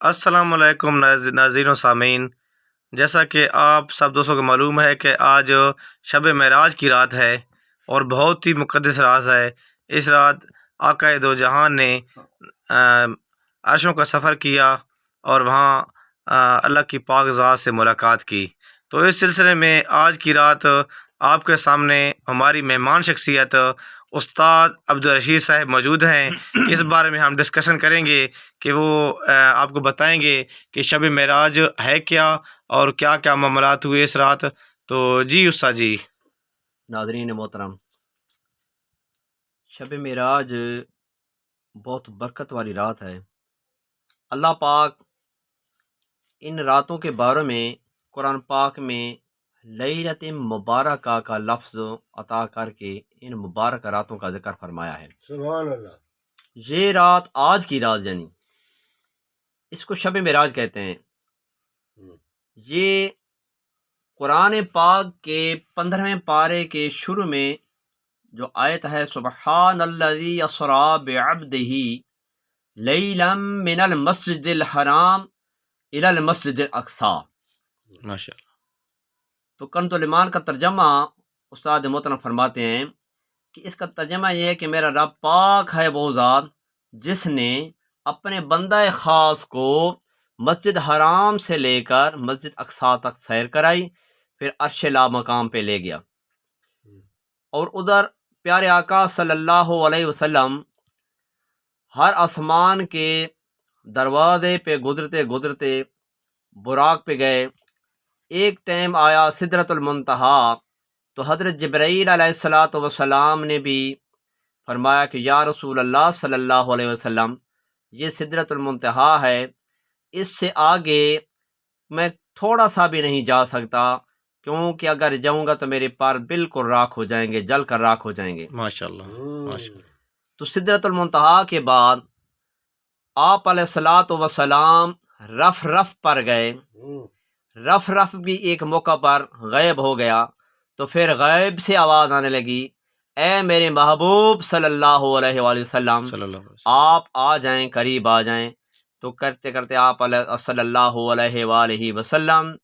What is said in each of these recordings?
السلام علیکم ناظرین و سامعین، جیسا کہ آپ سب دوستوں کو معلوم ہے کہ آج شب معراج کی رات ہے اور بہت ہی مقدس رات ہے۔ اس رات آقا دو جہان نے عرشوں کا سفر کیا اور وہاں اللہ کی پاک ذات سے ملاقات کی۔ تو اس سلسلے میں آج کی رات آپ کے سامنے ہماری مہمان شخصیت استاد عبدالرشید صاحب موجود ہیں۔ اس بارے میں ہم ڈسکشن کریں گے کہ وہ آپ کو بتائیں گے کہ شب معراج ہے کیا اور کیا کیا معاملات ہوئے اس رات۔ تو جی استاد جی۔ ناظرین محترم، شب معراج بہت برکت والی رات ہے۔ اللہ پاک ان راتوں کے بارے میں قرآن پاک میں لیلۃ مبارکہ کا لفظ عطا کر کے ان مبارک راتوں کا ذکر فرمایا ہے۔ سبحان اللہ۔ یہ رات آج کی رات یعنی اس کو شب معراج کہتے ہیں۔ یہ قرآن پاک کے 15ویں پارے کے شروع میں جو آیت ہے، سبحان الذی اسری بعبدہ لیلا من المسجد الحرام الی المسجد الاقصی، ماشاء اللہ۔ تو کنز الایمان کا ترجمہ استاد محترم فرماتے ہیں کہ اس کا ترجمہ یہ ہے کہ میرا رب پاک ہے وہ ذات جس نے اپنے بندہ خاص کو مسجد حرام سے لے کر مسجد اقصی تک سیر کرائی، پھر عرش لا مقام پہ لے گیا، اور ادھر پیارے آقا صلی اللہ علیہ وسلم ہر آسمان کے دروازے پہ گزرتے گزرتے براق پہ گئے۔ ایک ٹائم آیا سدرۃ المنتہا، تو حضرت جبرائیل علیہ السلام نے بھی فرمایا کہ یا رسول اللہ صلی اللہ علیہ وسلم، یہ سدرۃ المنتہا ہے، اس سے آگے میں تھوڑا سا بھی نہیں جا سکتا، کیونکہ اگر جاؤں گا تو میرے پار بالکل راکھ ہو جائیں گے، جل کر راکھ ہو جائیں گے۔ ماشاء اللہ ماشاء اللہ۔ تو سدرۃ المنتہا کے بعد آپ علیہ السلام رف رف پر گئے۔ رف رف بھی ایک موقع پر غائب ہو گیا، تو پھر غائب سے آواز آنے لگی، اے میرے محبوب صلی اللہ علیہ وآلہ وسلم، صلی اللہ علیہ وسلم۔ آپ آ جائیں، قریب آ جائیں۔ تو کرتے کرتے آپ صلی اللہ علیہ وآلہ وسلم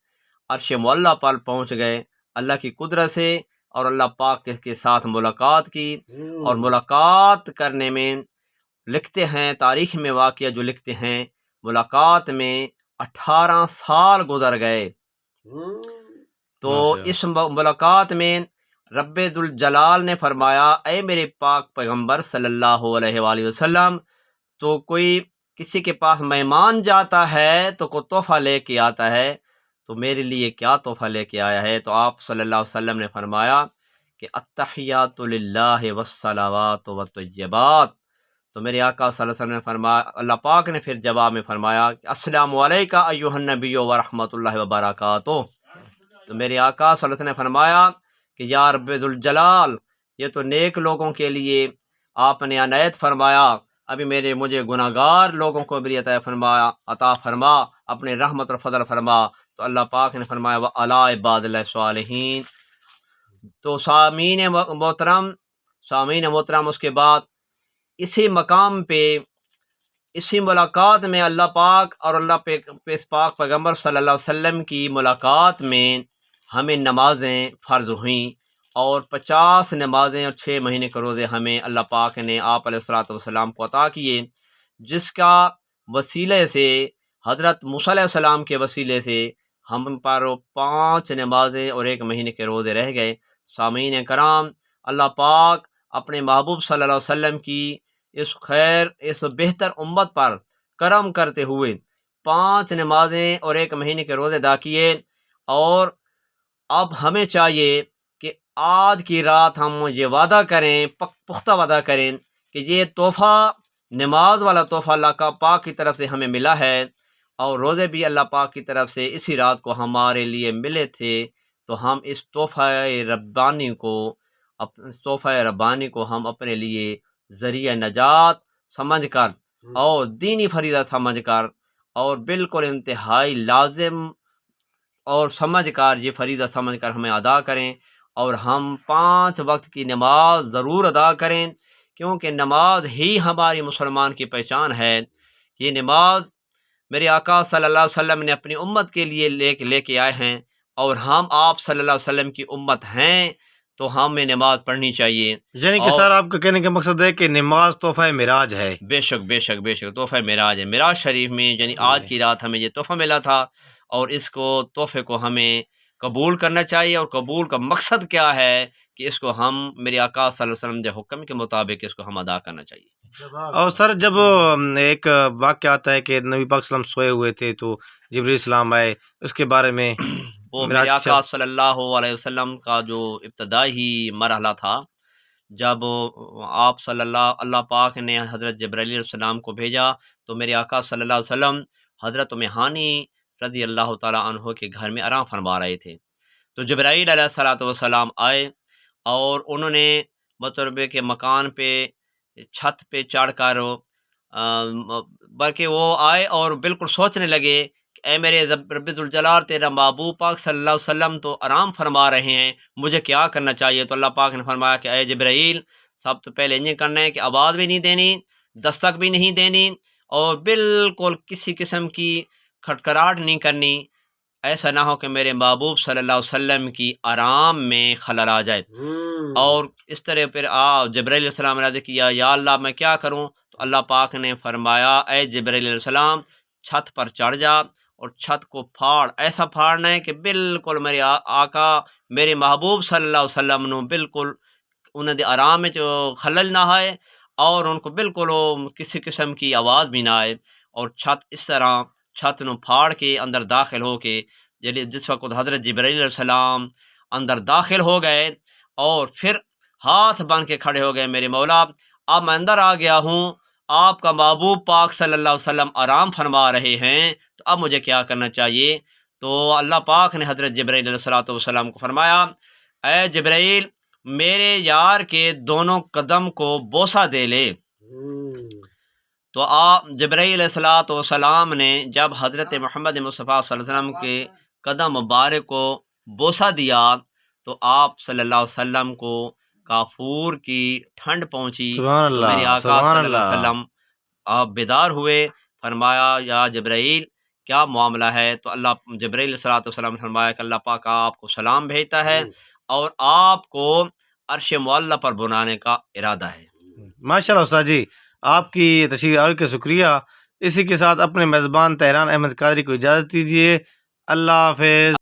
عرش معلیٰ پر پہنچ گئے اللہ کی قدرت سے، اور اللہ پاک کے ساتھ ملاقات کی۔ اور ملاقات کرنے میں لکھتے ہیں، تاریخ میں واقعہ جو لکھتے ہیں، ملاقات میں 18 سال گزر گئے۔ تو اس ملاقات میں رب ذوالجلال نے فرمایا، اے میرے پاک پیغمبر صلی اللہ علیہ وآلہ وسلم، تو کوئی کسی کے پاس مہمان جاتا ہے تو کوئی تحفہ لے کے آتا ہے، تو میرے لیے کیا تحفہ لے کے آیا ہے؟ تو آپ صلی اللہ علیہ وسلم نے فرمایا کہ التحیات للہ والصلوات والطیبات۔ تو میرے آقا صلی اللہ علیہ وسلم نے فرمایا، اللہ پاک نے پھر جواب میں فرمایا کہ السلام علیکہ ایھا النبی ورحمۃ اللہ وبرکاتہ۔ تو میرے آقا صلی اللہ علیہ وسلم نے فرمایا کہ یا رب ذوالجلال، یہ تو نیک لوگوں کے لیے آپ نے عنایت فرمایا، ابھی مجھے گناہ گار لوگوں کو بھی عطا فرما، اپنے رحمت اور فضل فرما۔ تو اللہ پاک نے فرمایا وَعَلَىٰ عِبَادِ اللہِ الصَّالِحِينَ۔ تو سامعین محترم، اس کے بعد اسی مقام پہ، اسی ملاقات میں اللہ پاک اور اللہ پاک پیغمبر صلی اللہ علیہ وسلم کی ملاقات میں ہمیں نمازیں فرض ہوئیں، اور 50 نمازیں اور 6 مہینے کے روزے ہمیں اللہ پاک نے آپ علیہ السلام کو عطا کیے، جس کا وسیلے سے حضرت موسیٰ علیہ السلام کے وسیلے سے ہم پر 5 نمازیں اور 1 مہینے کے روزے رہ گئے۔ سامعین کرام، اللہ پاک اپنے محبوب صلی اللہ علیہ وسلم کی اس بہتر امت پر کرم کرتے ہوئے 5 نمازیں اور 1 مہینے کے روزے ادا کیے، اور اب ہمیں چاہیے کہ آج کی رات ہم یہ وعدہ کریں، پختہ وعدہ کریں کہ یہ تحفہ، نماز والا تحفہ اللہ کا پاک کی طرف سے ہمیں ملا ہے، اور روزے بھی اللہ پاک کی طرف سے اسی رات کو ہمارے لیے ملے تھے، تو ہم اس تحفہ ربانی کو ہم اپنے لیے ذریعہ نجات سمجھ کر اور دینی فریضہ سمجھ کر اور بالکل انتہائی لازم اور سمجھ کر، یہ فریضہ سمجھ کر ہمیں ادا کریں، اور ہم 5 وقت کی نماز ضرور ادا کریں، کیونکہ نماز ہی ہماری مسلمان کی پہچان ہے۔ یہ نماز میرے آقا صلی اللہ علیہ وسلم نے اپنی امت کے لیے لے کے آئے ہیں، اور ہم آپ صلی اللہ علیہ وسلم کی امت ہیں، تو ہمیں نماز پڑھنی چاہیے۔ یعنی کہ اور سر آپ کا کہنے کا مقصد ہے کہ نماز تحفہ معراج ہے۔ بے شک بے شک بے شک تحفہ معراج ہے۔ معراج شریف میں یعنی آج کی رات ہمیں یہ تحفہ ملا تھا، اور اس کو تحفے کو ہمیں قبول کرنا چاہیے، اور قبول کا مقصد کیا ہے کہ اس کو ہم میرے آقا صلی اللہ علیہ وسلم کے حکم کے مطابق اس کو ہم ادا کرنا چاہیے۔ اور سر جب ایک واقعہ آتا ہے کہ نبی پاک صلی اللہ علیہ وسلم سوئے ہوئے تھے تو جبرائیل السلام آئے، اس کے بارے میں وہ معراج میرے آقا صلی اللہ علیہ وسلم کا جو ابتدائی مرحلہ تھا، جب آپ اللہ پاک نے حضرت جبرائیل علیہ السلام کو بھیجا، تو میرے آقا صلی اللہ علیہ وسلم حضرت ام ہانی رضی اللہ تعالیٰ عنہ کے گھر میں آرام فرما رہے تھے۔ تو جبرائیل علیہ الصلوۃ والسلام آئے، اور انہوں نے مطلب کہ مکان پہ چھت پہ چڑھ کر بلکہ وہ آئے اور بالکل سوچنے لگے کہ اے میرے رب ذوالجلال، تیرا محبوب پاک صلی اللہ علیہ وسلم تو آرام فرما رہے ہیں، مجھے کیا کرنا چاہیے؟ تو اللہ پاک نے فرمایا کہ اے جبرائیل، سب تو پہلے یہ کرنا ہے کہ آواز بھی نہیں دینی، دستک بھی نہیں دینی، اور بالکل کسی قسم کی کھٹکھٹاہٹ نہیں کرنی، ایسا نہ ہو کہ میرے محبوب صلی اللہ علیہ وسلم کی آرام میں خلل آ جائے۔ اور اس طرح پھر جبرائیل علیہ السلام نے عرض کیا، یا اللہ میں کیا کروں؟ تو اللہ پاک نے فرمایا، اے جبرائیل علیہ السلام، چھت پر چڑھ جا، اور چھت کو پھاڑ، ایسا پھاڑنا ہے کہ بالکل میرے آقا میرے محبوب صلی اللہ علیہ وسلم نو بالکل انہوں نے آرام میں خلل نہ آئے، اور ان کو بالکل کسی قسم کی آواز بھی نہ آئے۔ اور چھت اس طرح چھت نو پھاڑ کے اندر داخل ہو کے جس وقت حضرت جبرائیل علیہ السلام اندر داخل ہو گئے، اور پھر ہاتھ باندھ کے کھڑے ہو گئے، میرے مولا اب میں اندر آ گیا ہوں، آپ کا محبوب پاک صلی اللہ علیہ وسلم آرام فرما رہے ہیں، تو اب مجھے کیا کرنا چاہیے؟ تو اللہ پاک نے حضرت جبرائیل علیہ الصلوۃ والسلام کو فرمایا، اے جبرائیل، میرے یار کے دونوں قدم کو بوسہ دے لے۔ تو جبرائیل علیہ الصلوۃ والسلام نے جب حضرت محمد مصطفیٰ صلی اللہ علیہ وسلم کے قدم مبارک کو بوسہ دیا، تو آپ صلی اللہ علیہ وسلم کو کافور کی ٹھنڈ پہنچی۔ سبحان تو میرے اللہ، آقا سبحان صلی اللہ علیہ اللہ۔ وسلم آپ بیدار ہوئے، فرمایا، یا جبرائیل کیا معاملہ ہے؟ تو جبرائیل علیہ السلام نے فرمایا کہ اللہ پاک آپ کو سلام بھیجتا ہے، اور آپ کو عرش معلیٰ پر بنانے کا ارادہ ہے۔ ماشاء اللہ استاد جی، آپ کی تشریح آوری کا شکریہ۔ اسی کے ساتھ اپنے میزبان طیران احمد قادری کو اجازت دیجیے۔ اللہ حافظ۔